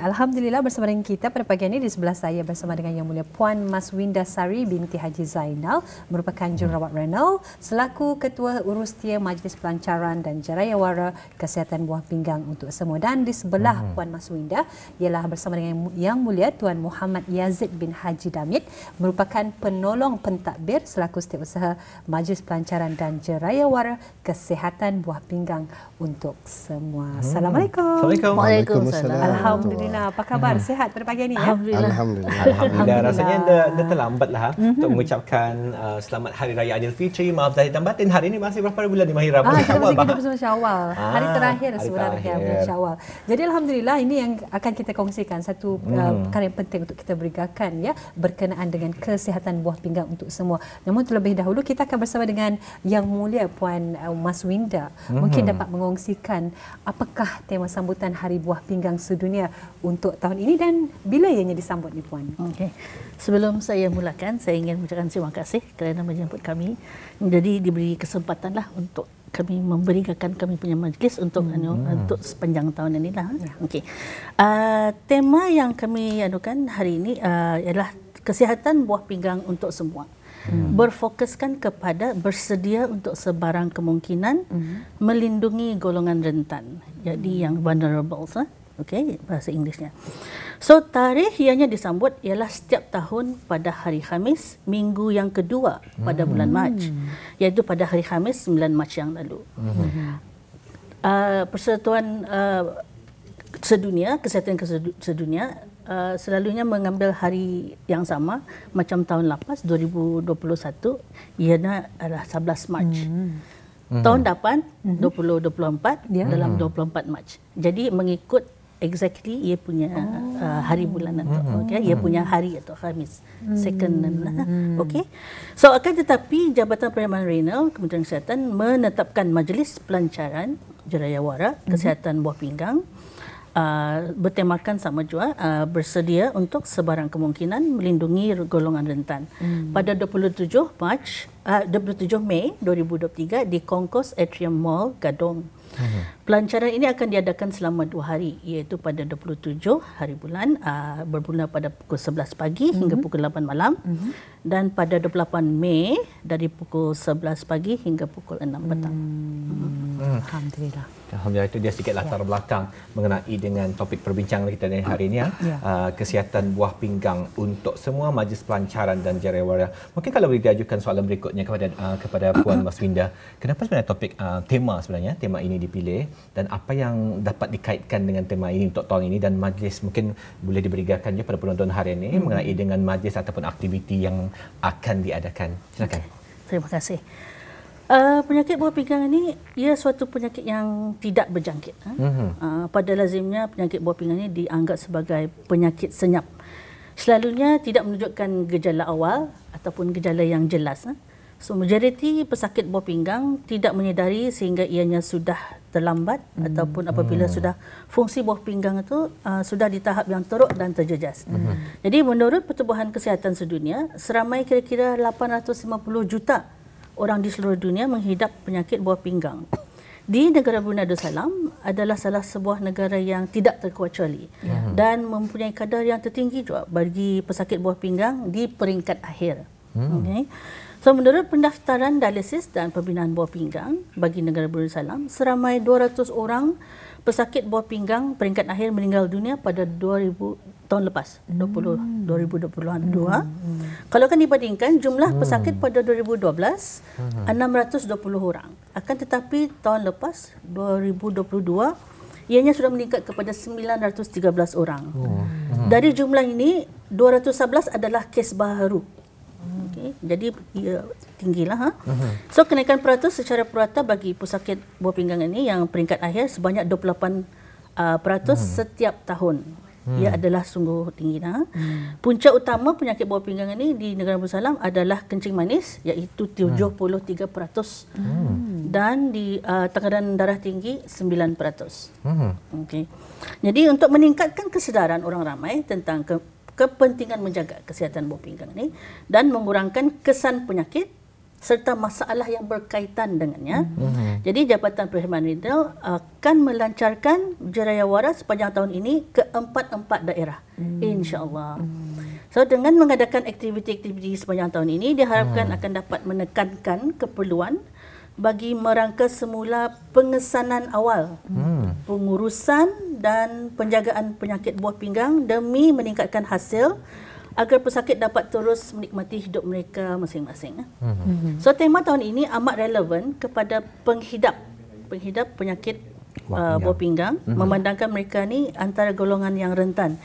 Alhamdulillah bersama dengan kita pada pagi ini di sebelah saya bersama dengan Yang Mulia Puan Maswinda Sari binti Haji Zainal merupakan jururawat renal selaku Ketua Urustia Majlis Pelancaran dan Jarayawara Kesihatan Buah Pinggang untuk semua, dan di sebelah Puan Maswinda ialah bersama dengan Yang Mulia Tuan Muhammad Yazid bin Haji Damit merupakan penolong pentadbir selaku Setiausaha Majlis Pelancaran dan Jarayawara Kesihatan Buah Pinggang untuk semua. Assalamualaikum. Waalaikumsalam. Alhamdulillah. Apa khabar? Sihat pada pagi ini ya? Alhamdulillah. Rasanya dah terlambatlah untuk mengucapkan selamat Hari Raya Aidilfitri. Maaf zahir dan batin. Hari ini masih berapa bulan di Mahira? Kita masih hidup bersama Syawal. Hari terakhir sebenarnya bulan Syawal. Jadi alhamdulillah ini yang akan kita kongsikan satu perkara yang penting untuk kita berikan ya, berkenaan dengan kesihatan buah pinggang untuk semua. Namun terlebih dahulu kita akan bersama dengan Yang Mulia Puan Maswinda. Mungkin dapat mengongsikan apakah tema sambutan Hari Buah Pinggang Sedunia untuk tahun ini dan bila ianya disambut ni Puan? Okey. Sebelum saya mulakan, saya ingin mengucapkan terima kasih kerana menjemput kami. Jadi diberi kesempatanlah untuk kami memberikan kami punya majlis untuk untuk sepanjang tahun inilah. Ya. Okey. Tema yang kami anukan hari ini ialah kesihatan buah pinggang untuk semua. Berfokuskan kepada bersedia untuk sebarang kemungkinan melindungi golongan rentan. Jadi yang vulnerable, okey, bahasa Inggerisnya. So tarikh ianya disambut ialah setiap tahun pada hari Khamis, minggu yang kedua pada bulan Mac, iaitu pada hari Khamis 9 Mac yang lalu. Persatuan Sedunia, Kesihatan Sedunia selalunya mengambil hari yang sama macam tahun lepas 2021, ianya adalah 11 Mac. Tahun depan 2024 dalam 24 Mac. Jadi mengikut exactly ia punya hari bulan atau ia punya hari atau Khamis second okey. So akan tetapi Jabatan Perkhidmatan Renal Kementerian Kesihatan menetapkan Majlis Pelancaran Jarayawara Kesihatan Buah Pinggang bertemakan sama juga bersedia untuk sebarang kemungkinan melindungi golongan rentan. Pada 27 Mei 2023 di Concourse Atrium Mall Gadong. Pelancaran ini akan diadakan selama 2 hari, iaitu pada 27 hari bulan bermula pada pukul 11 pagi hingga pukul 8 malam, dan pada 28 Mei dari pukul 11 pagi hingga pukul 6 petang. Alhamdulillah, itu dia sedikit latar belakang mengenai dengan topik perbincangan kita hari ini kesihatan buah pinggang untuk semua Majlis Pelancaran dan Jarayawara. Mungkin kalau boleh diajukan soalan berikutnya kepada Puan Maswinda, kenapa sebenarnya topik tema ini dipilih dan apa yang dapat dikaitkan dengan tema ini untuk tahun ini, dan majlis mungkin boleh diberikan je pada penonton hari ini mengenai dengan majlis ataupun aktiviti yang akan diadakan. Silakan. Terima kasih. Penyakit buah pinggang ini ia suatu penyakit yang tidak berjangkit. Pada lazimnya penyakit buah pinggang ini dianggap sebagai penyakit senyap. Selalunya tidak menunjukkan gejala awal ataupun gejala yang jelas. So majoriti pesakit buah pinggang tidak menyedari sehingga ianya sudah terlambat ataupun apabila sudah fungsi buah pinggang itu sudah di tahap yang teruk dan terjejas. Jadi menurut Pertubuhan Kesihatan Sedunia, seramai kira-kira 850 juta orang di seluruh dunia menghidap penyakit buah pinggang. Di negara Brunei Darussalam adalah salah sebuah negara yang tidak terkecuali dan mempunyai kadar yang tertinggi juga bagi pesakit buah pinggang di peringkat akhir. Okay. So menurut pendaftaran dialisis dan pembinaan buah pinggang bagi negara Brunei Darussalam, seramai 200 orang pesakit buah pinggang peringkat akhir meninggal dunia pada 2000 tahun lepas 2022. Kalau kan dibandingkan jumlah pesakit pada 2012 620 orang. Akan tetapi tahun lepas 2022 ianya sudah meningkat kepada 913 orang. Dari jumlah ini 211 adalah kes baru. Okay. Jadi tinggilah. So kenaikan peratus secara purata bagi pesakit buah pinggang ini yang peringkat akhir sebanyak 28% setiap tahun. Ia adalah sungguh tinggi. Punca utama penyakit buah pinggang ini di negara Darussalam adalah kencing manis, iaitu 73%, dan di tekanan darah tinggi 9%. Okay. Jadi untuk meningkatkan kesedaran orang ramai tentang kepentingan menjaga kesihatan buah pinggang ini dan mengurangkan kesan penyakit, serta masalah yang berkaitan dengannya. Jadi Jabatan Perkhidmatan Renal akan melancarkan Jerayawara sepanjang tahun ini ke 4 daerah, insya-Allah. So dengan mengadakan aktiviti-aktiviti sepanjang tahun ini diharapkan akan dapat menekankan keperluan bagi merangka semula pengesanan awal, pengurusan dan penjagaan penyakit buah pinggang demi meningkatkan hasil agar pesakit dapat terus menikmati hidup mereka masing-masing. So tema tahun ini amat relevan kepada penghidap penyakit buah pinggang, memandangkan mereka ni antara golongan yang rentan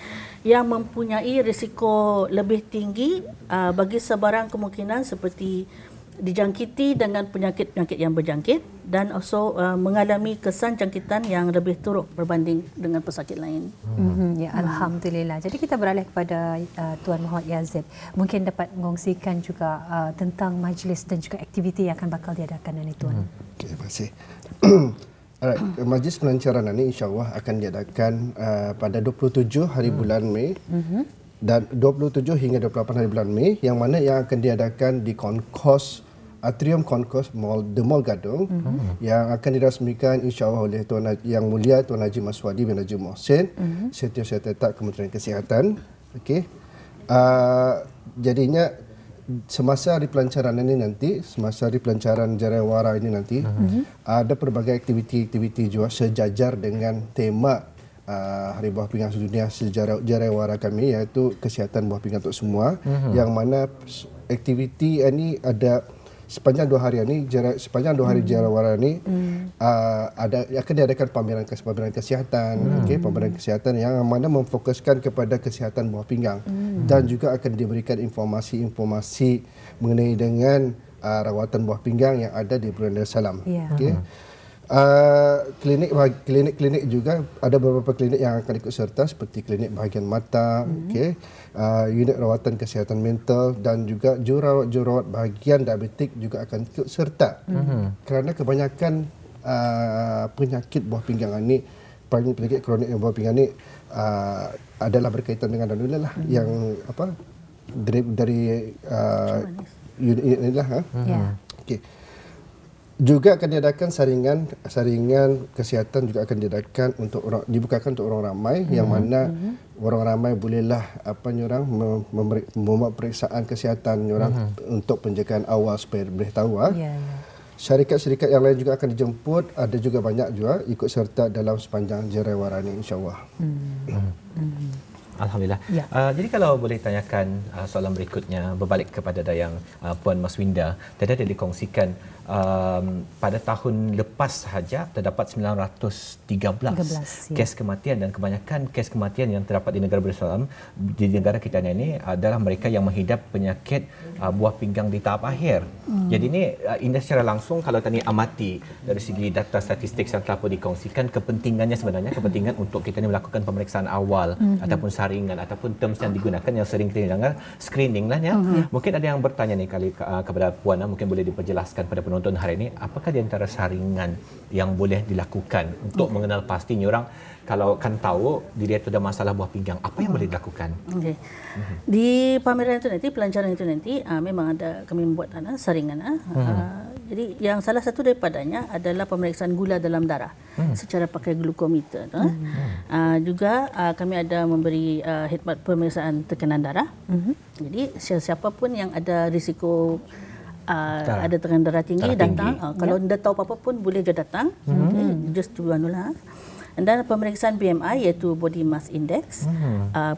yang mempunyai risiko lebih tinggi bagi sebarang kemungkinan seperti dijangkiti dengan penyakit-penyakit yang berjangkit dan also mengalami kesan jangkitan yang lebih teruk berbanding dengan pesakit lain. Ya, Alhamdulillah. Jadi kita beralih kepada Tuan Muhammad Yazid. Mungkin dapat mengongsikan juga tentang majlis dan juga aktiviti yang akan bakal diadakan ini, Tuan. Okay, terima kasih. Alright, majlis pelancaran ini insya-Allah akan diadakan pada 27 hari bulan Mei. Dan 27 hingga 28 hari bulan Mei, yang mana yang akan diadakan di Atrium Concourse Mall, The Mall Gadung, yang akan dirasmikan insya-Allah oleh Yang Mulia Tuan Haji Maswadi bin Haji Mohsin, Setiausaha Tetap Kementerian Kesihatan. Okey. Jadinya semasa hari pelancaran ini nanti, semasa hari pelancaran Jerayawara ini nanti, ada pelbagai aktiviti-aktiviti juga sejajar dengan tema Hari Buah Pinggang Sedunia sejarah Jerayawara kami, iaitu kesihatan buah pinggang untuk semua, yang mana aktiviti ini ada sepanjang 2 hari ini, sepanjang 2 hari Jerayawara ini akan diadakan pameran kesihatan, pameran kesihatan yang mana memfokuskan kepada kesihatan buah pinggang, dan juga akan diberikan informasi-informasi mengenai dengan rawatan buah pinggang yang ada di Brunei Darussalam. Klinik-klinik juga ada beberapa klinik yang akan ikut serta seperti klinik bahagian mata, unit rawatan kesihatan mental dan juga jururawat bahagian diabetik juga akan ikut serta. Kerana kebanyakan penyakit buah pinggang ini, penyakit kronik buah pinggang ini adalah berkaitan dengan alhamdulillah yang dari unit inilah. Okey. Juga akan diadakan saringan kesihatan juga akan dibukakan untuk orang ramai, yang mana orang ramai bolehlah membuat periksaan kesihatan orang untuk penjagaan awal supaya boleh tahu. Syarikat-syarikat yang lain juga akan dijemput, ada juga banyak juga ikut serta dalam sepanjang Jerayawara ini insya-Allah. Alhamdulillah. Jadi kalau boleh tanyakan soalan berikutnya berbalik kepada Dayang Puan Maswinda, tadi ada dikongsikan pada tahun lepas sahaja terdapat 913 kes kematian, dan kebanyakan kes kematian yang terdapat di negara Darussalam, di negara kita ini adalah mereka yang menghidap penyakit buah pinggang di tahap akhir. Jadi ini indah secara langsung kalau tadi amati dari segi data statistik yang telah pun dikongsikan, kepentingannya sebenarnya kepentingan untuk kita ini melakukan pemeriksaan awal ataupun saringan ataupun terms yang digunakan yang sering kita dengar screening lah ya. Mungkin ada yang bertanya nih kepada Puan, mungkin boleh diperjelaskan pada penonton hari ini, apakah di antara saringan yang boleh dilakukan untuk mengenal pastinya orang kalau kan tahu dia itu ada masalah buah pinggang, apa yang boleh dilakukan? Di pameran itu nanti, pelancaran itu nanti, memang ada kami membuat saringan. Jadi yang salah satu daripadanya adalah pemeriksaan gula dalam darah secara pakai glukometer. Juga kami ada memberi khidmat pemeriksaan tekanan darah. Jadi siapa pun yang ada risiko ada tekanan darah tinggi datang. Kalau anda tahu apa-apa pun boleh dia datang. Just to dan pemeriksaan BMI iaitu Body Mass Index,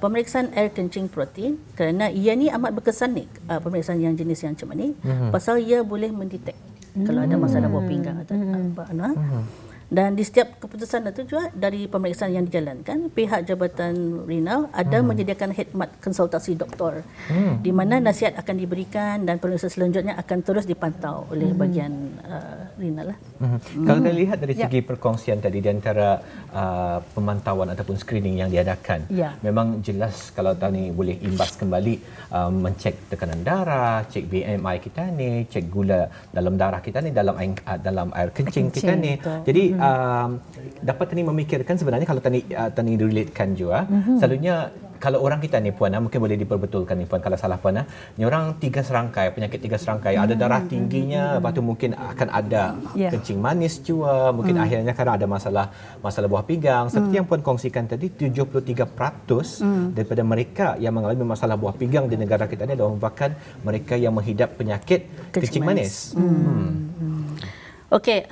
pemeriksaan air kencing protein, kerana ia ni amat berkesan ni pemeriksaan yang jenis yang macam ni, pasal ia boleh mendetek kalau ada masalah buah pinggang atau apa. Dan di setiap keputusan itu juga dari pemeriksaan yang dijalankan, pihak Jabatan Renal ada menyediakan khidmat konsultasi doktor, di mana nasihat akan diberikan dan pemeriksaan selanjutnya akan terus dipantau oleh bahagian renal lah. Kalau kita lihat dari segi perkongsian tadi di antara pemantauan ataupun screening yang diadakan, memang jelas kalau tadi boleh imbas kembali mencek tekanan darah, cek BMI kita ni, cek gula dalam darah kita ni, dalam air kencing kita ni. Jadi dapat tadi memikirkan sebenarnya kalau tadi relatekan juga, selalunya kalau orang kita ni Puan, mungkin boleh diperbetulkan ni Puan kalau salah Puan, ni orang 3 serangkai, penyakit 3 serangkai, ada darah tingginya, lepas tu mungkin akan ada kencing manis juga, mungkin akhirnya kadang ada masalah buah pinggang. Seperti yang Puan kongsikan tadi, 73% daripada mereka yang mengalami masalah buah pinggang di negara kita ni adalah merupakan mereka yang menghidap penyakit kencing manis. Okey,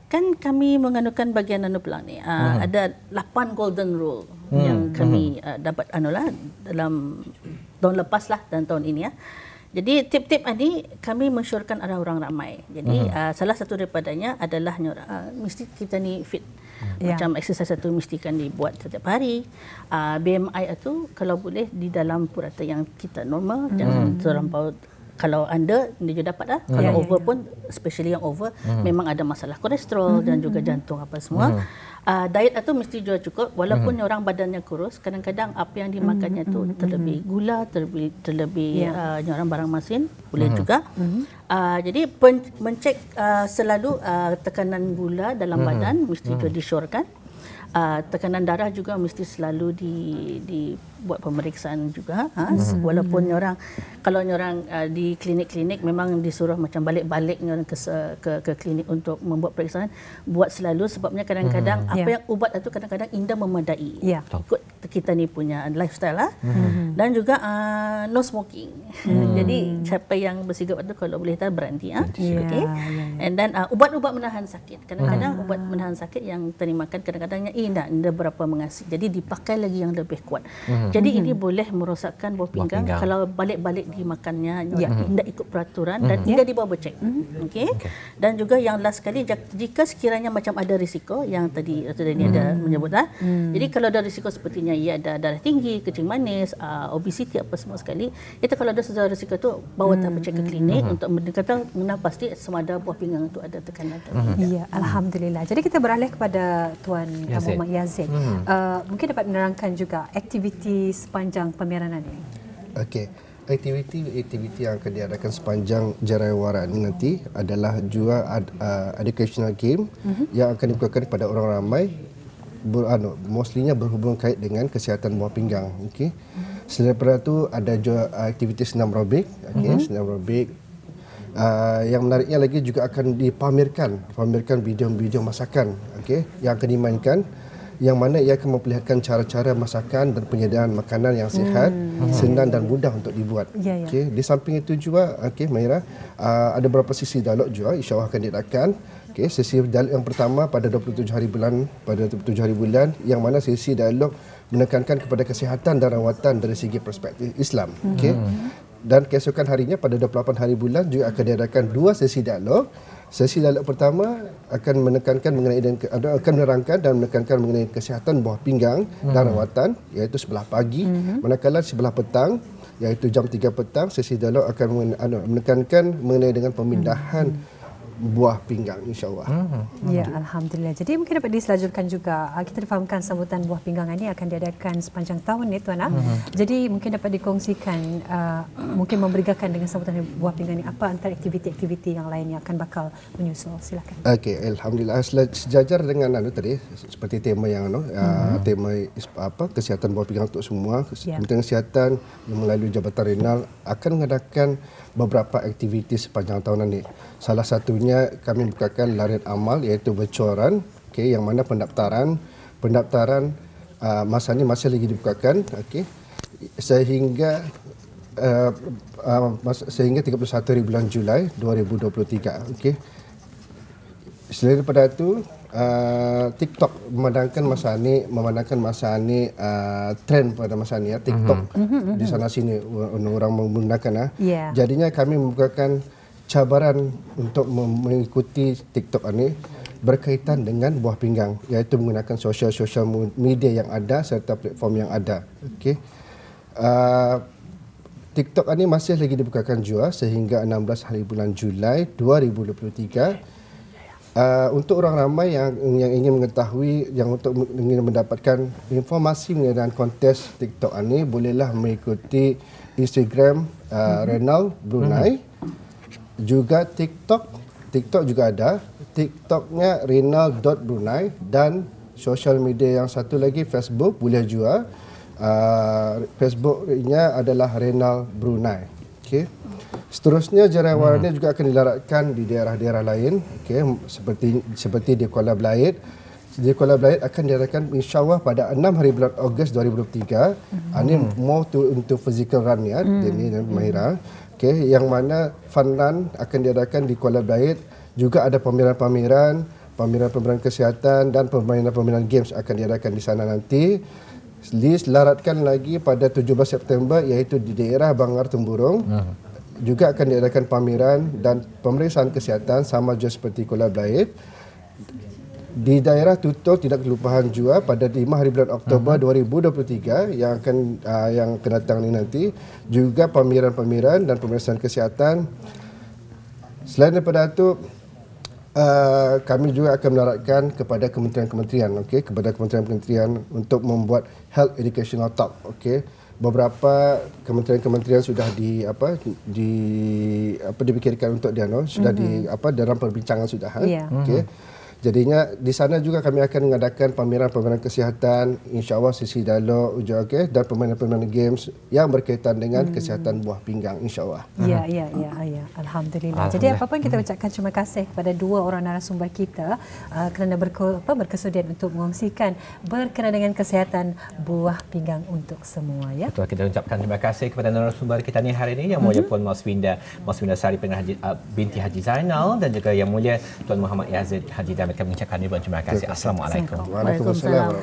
kan kami mengandungkan bagian pelang ni. Ada 8 golden rule yang kami dapat dalam tahun lepas lah dan tahun ini ya. Jadi tip-tip ini kami mensyorkan ada orang ramai. Jadi salah satu daripadanya adalah mesti kita ni fit. Macam exercise itu mesti kan dibuat setiap hari. BMI itu kalau boleh di dalam purata yang kita normal, jangan terlampau. Kalau anda dia dapat lah. Kalau over pun, especially yang over, memang ada masalah kolesterol dan juga jantung apa semua. Diet itu mesti juga cukup. Walaupun orang badannya kurus, kadang-kadang apa yang dimakannya tu terlebih gula, terlebih orang barang masin, boleh juga. Jadi mencek selalu tekanan gula dalam badan mesti juga disyorkan. Tekanan darah juga mesti selalu dibuat pemeriksaan juga. Walaupun kalau orang di klinik-klinik memang disuruh macam balik-balik orang ke klinik untuk membuat pemeriksaan, buat selalu sebabnya kadang-kadang apa yang ubat itu kadang-kadang indah memadai. Ikut kita ni punya lifestyle lah. Dan juga no smoking. Jadi siapa yang bersigap itu kalau boleh berhenti. Okay. And then ubat-ubat menahan sakit. Kadang-kadang ubat menahan sakit yang terdimakan kadang-kadangnya tidak berapa mengasih. Jadi dipakai lagi yang lebih kuat. Jadi ini boleh merosakkan buah pinggang kalau balik-balik dimakannya tidak ikut peraturan dan tidak dibawa bercek. Okay. Dan juga yang last sekali, jika sekiranya macam ada risiko yang tadi ini ada menyebut jadi kalau ada risiko sepertinya ia ada darah tinggi, kencing manis, obesiti apa semua sekali, itu kalau ada sesuatu risiko tu bawa bercek ke klinik untuk mengenal pasti sama ada buah pinggang itu ada tekanan. Ya, alhamdulillah. Jadi kita beralih kepada Tuan Muhammad Yazid. Mungkin dapat menerangkan juga aktiviti sepanjang pemeranan ini. Okey. Aktiviti yang akan diadakan sepanjang Jarayawara ini nanti adalah juga educational game yang akan dibukakan kepada orang ramai, mostlynya berhubung kait dengan kesihatan buah pinggang. Okey. Selain daripada itu ada juga aktiviti senam aerobik. Senam aerobik. Yang menariknya lagi juga akan dipamerkan video-video masakan yang akan dimainkan, yang mana ia akan memperlihatkan cara-cara masakan dan penyediaan makanan yang sihat, senang dan mudah untuk dibuat. Di samping itu juga, Mahira, ada beberapa sesi dialog juga insya-Allah akan diadakan. Sesi dialog yang pertama pada 27 hari bulan, yang mana sesi dialog menekankan kepada kesihatan dan rawatan dari segi perspektif Islam. Dan keesokan harinya pada 28 hari bulan juga akan diadakan 2 sesi dialog. Sesi dialog pertama akan menerangkan dan menekankan mengenai kesihatan buah pinggang dan rawatan, iaitu sebelah pagi. Manakala sebelah petang, iaitu jam 3 petang, sesi dialog akan menekankan mengenai dengan pemindahan buah pinggang, insya-Allah. Ya, alhamdulillah. Jadi mungkin dapat diselajurkan juga, kita difahamkan sambutan buah pinggang ini akan diadakan sepanjang tahun ni Tuan. Jadi mungkin dapat dikongsikan, mungkin memberikan dengan sambutan buah pinggang ini apa antara aktiviti-aktiviti yang lain yang akan bakal menyusul. Silakan. Okey, alhamdulillah, sejajar dengan tadi seperti tema yang tema kesihatan buah pinggang untuk semua. Kementerian Kesihatan melalui Jabatan Renal akan mengadakan beberapa aktiviti sepanjang tahun ini. Salah satunya kami bukakan larian amal, iaitu virtual run, yang mana pendaftaran masa ini masih lagi dibukakan, sehingga 31 hari bulan Julai 2023. Selain daripada itu, TikTok memandangkan masa ini trend pada masa ini TikTok di sana sini orang menggunakan. Jadinya kami membukakan cabaran untuk mengikuti TikTok ini berkaitan dengan buah pinggang, iaitu menggunakan sosial media yang ada serta platform yang ada. TikTok ini masih lagi dibukakan juga sehingga 16 hari bulan Julai 2023. Untuk orang ramai yang ingin mengetahui, ingin mendapatkan informasi mengenai kontes TikTok ini, bolehlah mengikuti Instagram Renal Brunei, juga TikTok juga ada, TikToknya renal.brunei, dan sosial media yang satu lagi Facebook boleh juga Facebooknya adalah Renal Brunei. Okey. Seterusnya jaringan ini juga akan dilaratkan di daerah-daerah lain, okey, seperti di Kuala Belait. Di Kuala Belait akan diadakan insya-Allah pada 6 hari bulan Ogos 2023. Ini more untuk physical run ya, Denny dan Mahira. Okey, yang mana fun run akan diadakan di Kuala Belait. Juga ada pameran-pameran kesihatan dan permainan-permainan games akan diadakan di sana nanti. Dilaratkan lagi pada 17 September iaitu di daerah Bangar Temburong. Juga akan diadakan pameran dan pemeriksaan kesihatan sama juga seperti Kuala Belait. Di daerah Tutor tidak kelupaan juga pada 5 hari bulan Oktober 2023 yang akan datang ini nanti juga pameran-pameran dan pemeriksaan kesihatan. Selain daripada itu, kami juga akan melaratkan kepada kementerian-kementerian, okey, kepada kementerian-kementerian untuk membuat health educational talk, okey. Beberapa kementerian-kementerian sudah dipikirkan untuk dia, sudah dalam perbincangan sudah, okey. Jadinya di sana juga kami akan mengadakan pameran-pameran kesihatan, insya-Allah sesi dialog juga, okey, dan permainan-permainan games yang berkaitan dengan kesihatan buah pinggang, insya-Allah. Ya. Alhamdulillah. Jadi apa-apa kita ucapkan terima kasih kepada dua orang narasumber kita kerana berkesudian untuk mengongsikan berkenaan dengan kesihatan buah pinggang untuk semua, ya. Betul, kita ucapkan terima kasih kepada narasumber kita ni hari ini, Yang Mulia Puan Mas Winda Sari binti Haji Zainal, dan juga Yang Mulia Tuan Muhammad Yazid Haji Damit. Kami ucapkan ribuan terima kasih. Assalamualaikum. Waalaikumsalam.